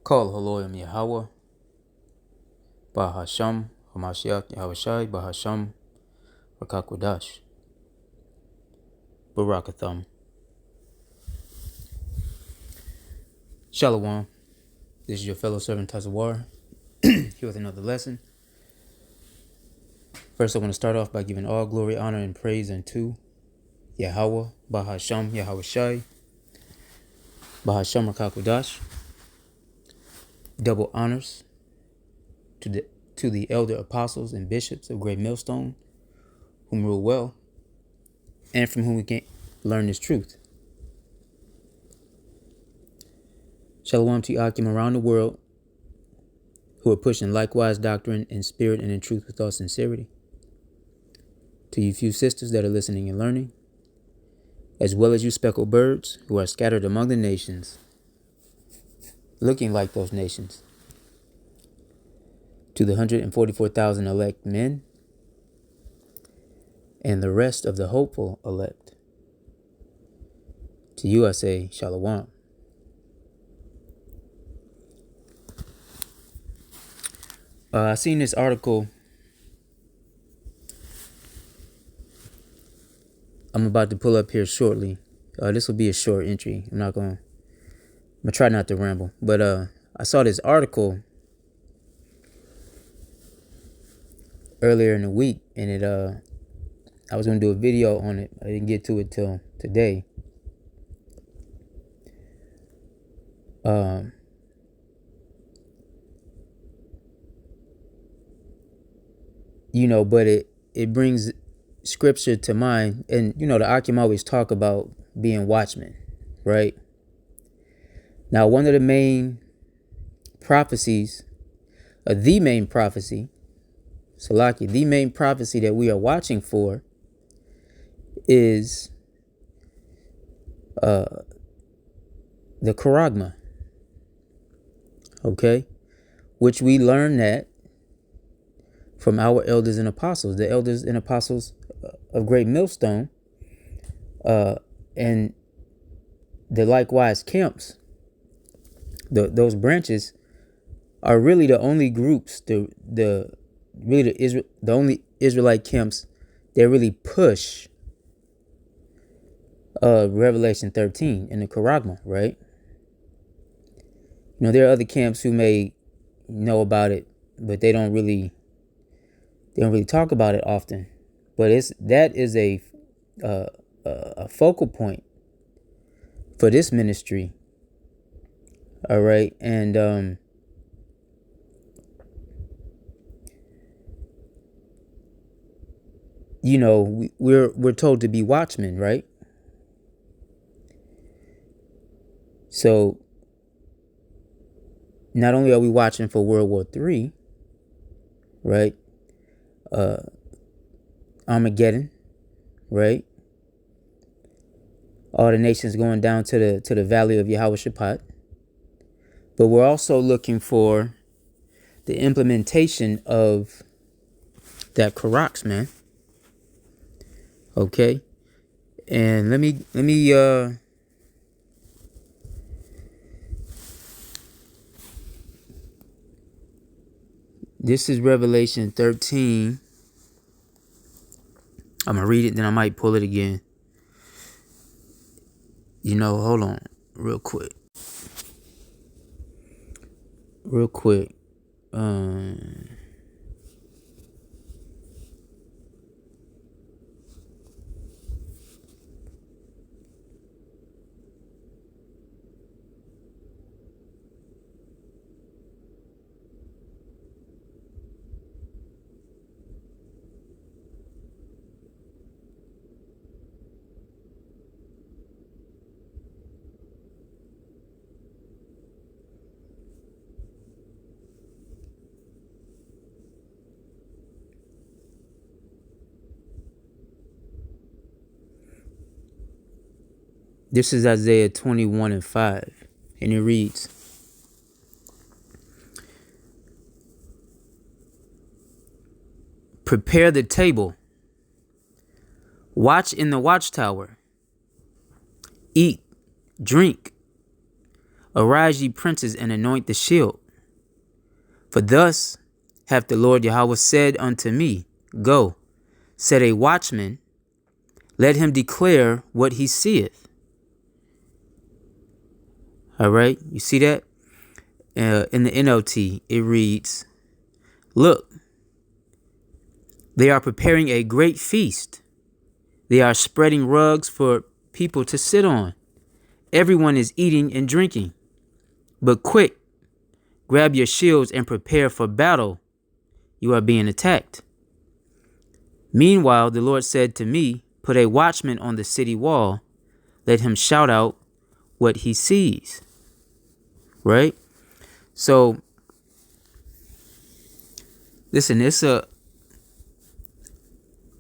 Call Haloyim Yahweh, Bahasham, Hamashiach Yahushai, Bahasham, Rakakwadash, Barakatham. Shalom. This is your fellow servant Tazawar, here with another lesson. First, I want to start off by giving all glory, honor, and praise unto Yahweh, Bahasham Yahushai, Bahasham Rakakwadash. Double honors to the elder apostles and bishops of Great Millstone, whom rule well, and from whom we can learn this truth. Shalom to Akim around the world, who are pushing likewise doctrine in spirit and in truth with all sincerity. To you few sisters that are listening and learning, as well as you speckled birds who are scattered among the nations, looking like those nations. To the 144,000 elect men, and the rest of the hopeful elect. To you I say, Shalom. I seen this article. I'm about to pull up here shortly. This will be a short entry. I'm gonna try not to ramble. But I saw this article earlier in the week, and I was gonna do a video on it. I didn't get to it till today. But it brings scripture to mind, and the Akim always talk about being watchmen, right? Now, one of the main prophecies, the main prophecy that we are watching for is the Charagma, okay, which we learn that from our elders and apostles, the elders and apostles of Great Millstone, and the likewise camps. Those branches are really the only groups, the only Israelite camps that really push Revelation 13 in the Charagma, right? There are other camps who may know about it, but they don't really talk about it often. But that is a focal point for this ministry. All right, and we're told to be watchmen, right? So not only are we watching for World War III, right? Armageddon, right? All the nations going down to the valley of Yahweh Shaphat. But we're also looking for the implementation of that Karax, man. Okay? And let me this is Revelation 13. I'm going to read it, then I might pull it again. Hold on real quick. This is Isaiah 21:5, and it reads, "Prepare the table, watch in the watchtower, eat, drink, Arise, ye princes, and anoint the shield. For thus hath the Lord Yahweh said unto me, Go, set a watchman, let him declare what he seeth. All right, you see that? In the NLT, it reads, Look, they are preparing a great feast. They are spreading rugs for people to sit on. Everyone is eating and drinking. But quick, grab your shields and prepare for battle. You are being attacked. Meanwhile, the Lord said to me, Put a watchman on the city wall. Let him shout out what he sees. Right? So, listen, it's a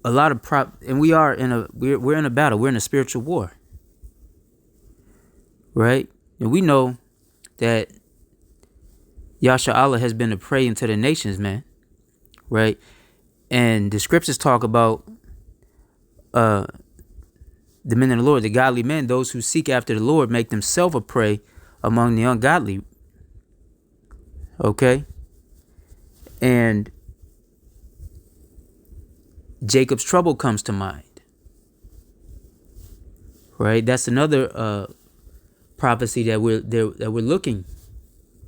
lot of and we're in a battle. We're in a spiritual war. Right? And we know that Yasha Allah has been a prey unto the nations, man. Right? And the scriptures talk about the men of the Lord, the godly men, those who seek after the Lord, make themselves a prey among the ungodly. Okay? And Jacob's trouble comes to mind. Right? That's another prophecy that we're looking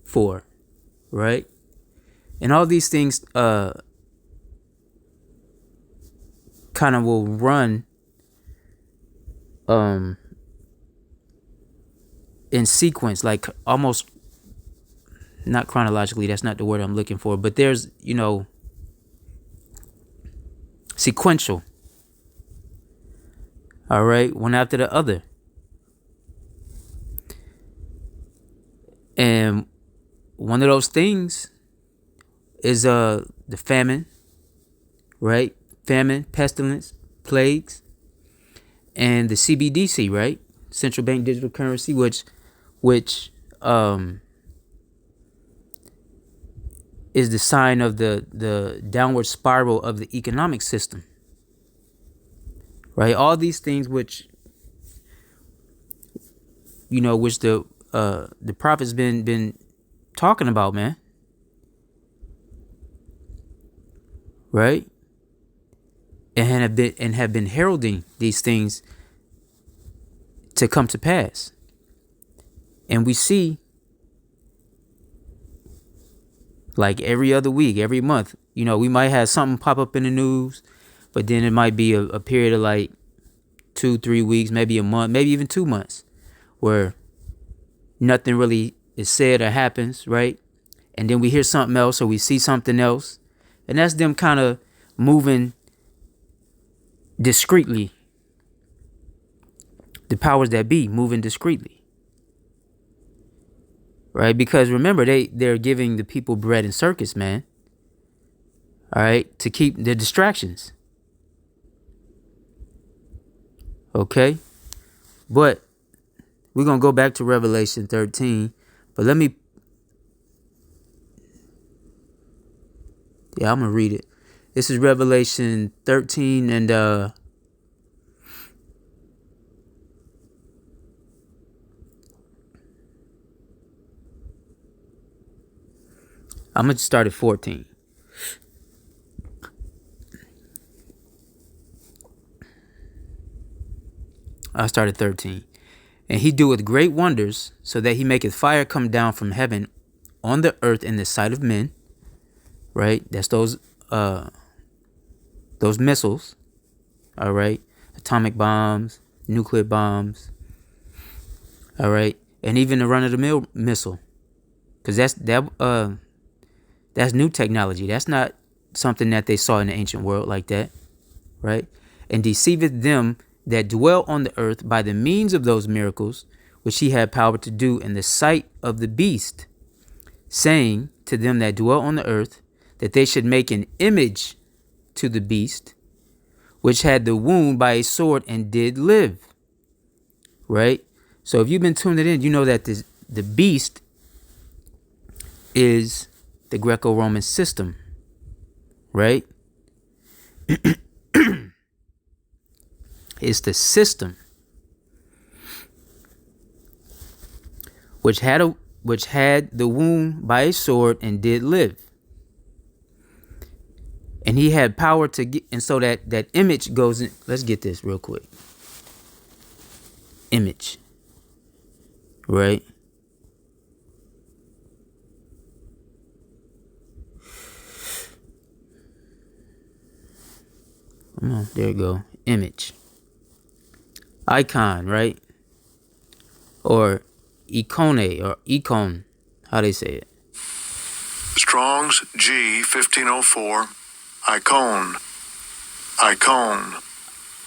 for. Right? And all these things kind of will run in sequence, like almost not chronologically, that's not the word I'm looking for, but there's, sequential. All right, one after the other. And one of those things is the famine, right? Famine, pestilence, plagues, and the CBDC, right? Central bank digital currency, which is the sign of the downward spiral of the economic system, right? All these things which the prophet's been talking about, man. Right? And have been heralding these things to come to pass. And we see, like every other week, every month, we might have something pop up in the news, but then it might be a period of like 2-3 weeks, maybe a month, maybe even 2 months, where nothing really is said or happens, right? And then we hear something else or we see something else. And that's them kind of moving discreetly. The powers that be moving discreetly. Right? Because remember, they're giving the people bread and circus, man. All right? To keep the distractions. Okay? But we're going to go back to Revelation 13. But I'm going to read it. This is Revelation 13 and I'm going to start at 14. I started 13. And he doeth great wonders, so that he maketh fire come down from heaven on the earth in the sight of men. Right? That's those missiles. All right? Atomic bombs, nuclear bombs. All right? And even the run-of-the-mill missile. Because that's new technology. That's not something that they saw in the ancient world like that. Right? And deceiveth them that dwell on the earth by the means of those miracles which he had power to do in the sight of the beast, saying to them that dwell on the earth that they should make an image to the beast, which had the wound by a sword and did live. Right? So if you've been tuning in, you know that the beast is the Greco-Roman system. Right? It's the system which had the wound by a sword and did live. And he had power to get, and so that image goes in. Let's get this real quick. Image, right? Come on, there you go. Image, icon, right? Or icone or icon, how they say it. Strong's G 1504. Icon.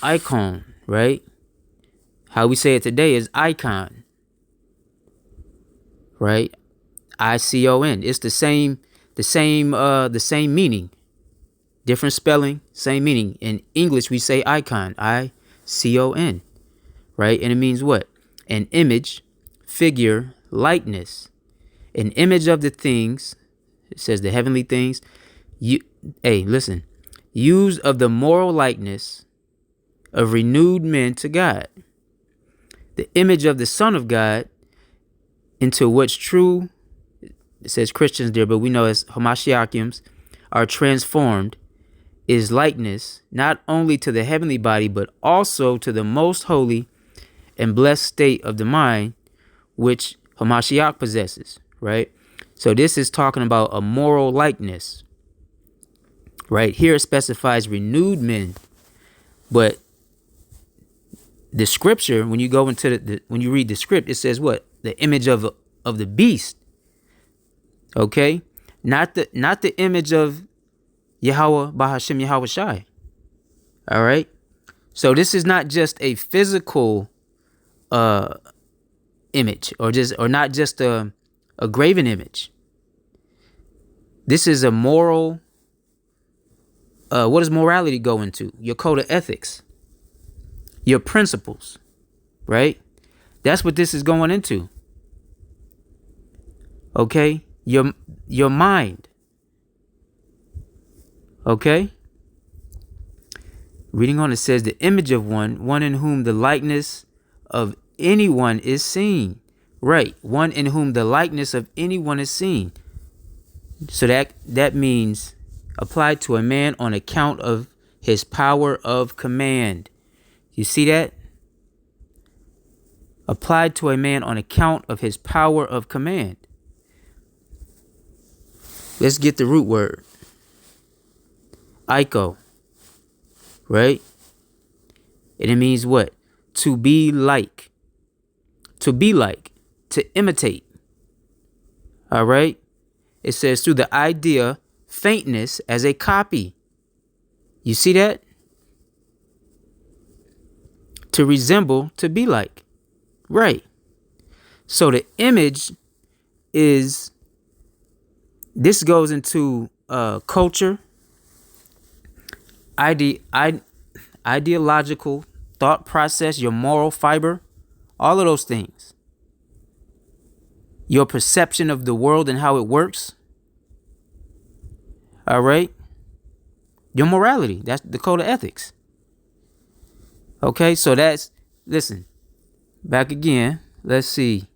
Icon, right? How we say it today is icon, right? ICON. It's the same meaning, different spelling, same meaning. In English, we say icon, ICON, right? And it means what? An image, figure, likeness, an image of the things. It says the heavenly things. Used of the moral likeness of renewed men to God. The image of the Son of God, into which true, it says Christians there, but we know as Hamashiachims, are transformed, is likeness not only to the heavenly body, but also to the most holy and blessed state of the mind, which Hamashiach possesses, right? So this is talking about a moral likeness, right? Here it specifies renewed men, but the scripture, when you go into when you read the script, it says what? The image of the beast. Okay, not the image of Yahweh Bahashim Yahweh Shai. All right, so this is not just a physical image, or not just a graven image. This is a moral. What does morality go into? Your code of ethics, your principles, right? That's what this is going into. Okay, your mind. Okay. Reading on, it says the image of one in whom the likeness of anyone is seen. Right, one in whom the likeness of anyone is seen. So that means applied to a man on account of his power of command. You see that? Applied to a man on account of his power of command. Let's get the root word. Ico. Right? And it means what? To be like. To be like. To imitate. All right? It says through the idea, faintness as a copy. You see that? To resemble, to be like. Right. So the image is, this goes into culture, ideological thought process, your moral fiber, all of those things. Your perception of the world and how it works. All right. Your morality. That's the code of ethics. Okay. So that's, listen, back again. Let's see.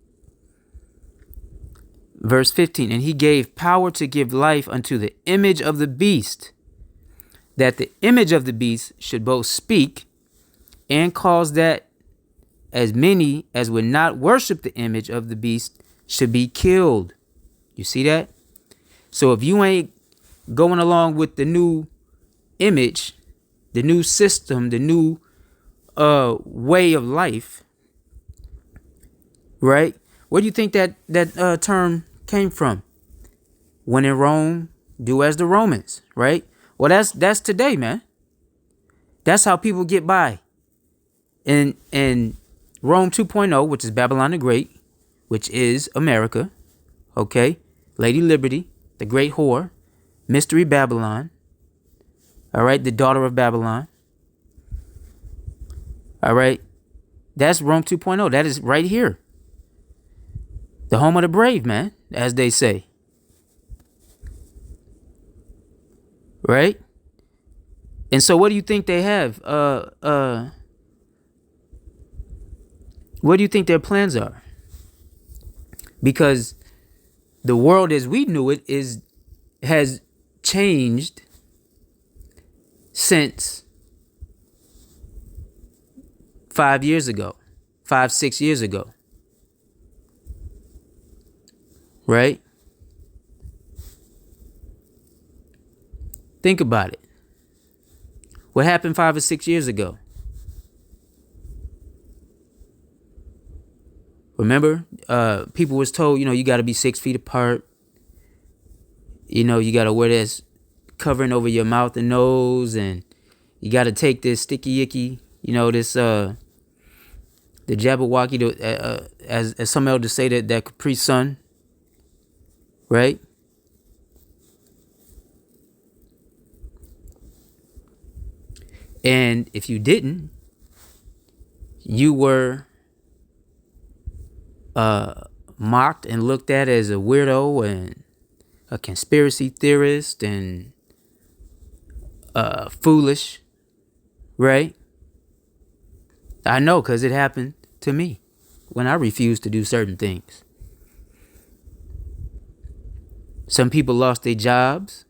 Verse 15. And he gave power to give life unto the image of the beast, that the image of the beast should both speak and cause that as many as would not worship the image of the beast should be killed. You see that? So if you ain't going along with the new image, the new system, the new way of life, right? Where do you think that term came from? When in Rome, do as the Romans, right? Well, that's today, man. That's how people get by. In Rome 2.0, which is Babylon the Great, which is America, okay? Lady Liberty, the Great Whore, Mystery Babylon, all right? The daughter of Babylon, all right? That's Rome 2.0. That is right here. The home of the brave, man, as they say. Right? And so what do you think they have? What do you think their plans are? because the world as we knew it has changed since 5 years ago, 6 years ago, right? Think about it. What happened 5 or 6 years ago? Remember, people was told, you got to be 6 feet apart. You got to wear this covering over your mouth and nose, and you got to take this sticky icky, this the Jabberwocky, as some elders say, that Capri Sun, right? And if you didn't, you were mocked and looked at as a weirdo and a conspiracy theorist and foolish, right? I know, because it happened to me when I refused to do certain things. Some people lost their jobs.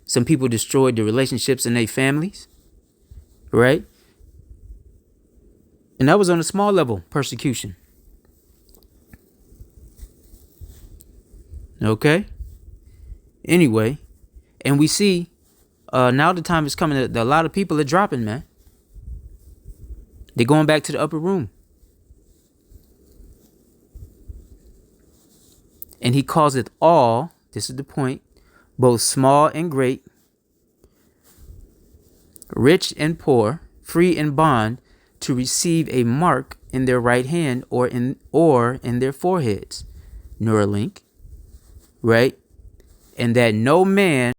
Some people destroyed the relationships in their families, right? And that was on a small level, persecution. Okay? Anyway, and we see now the time is coming that a lot of people are dropping, man. They're going back to the upper room. And he calls it all, this is the point, both small and great, rich and poor, free and bond, to receive a mark in their right hand or in their foreheads. Neuralink, right? And that no man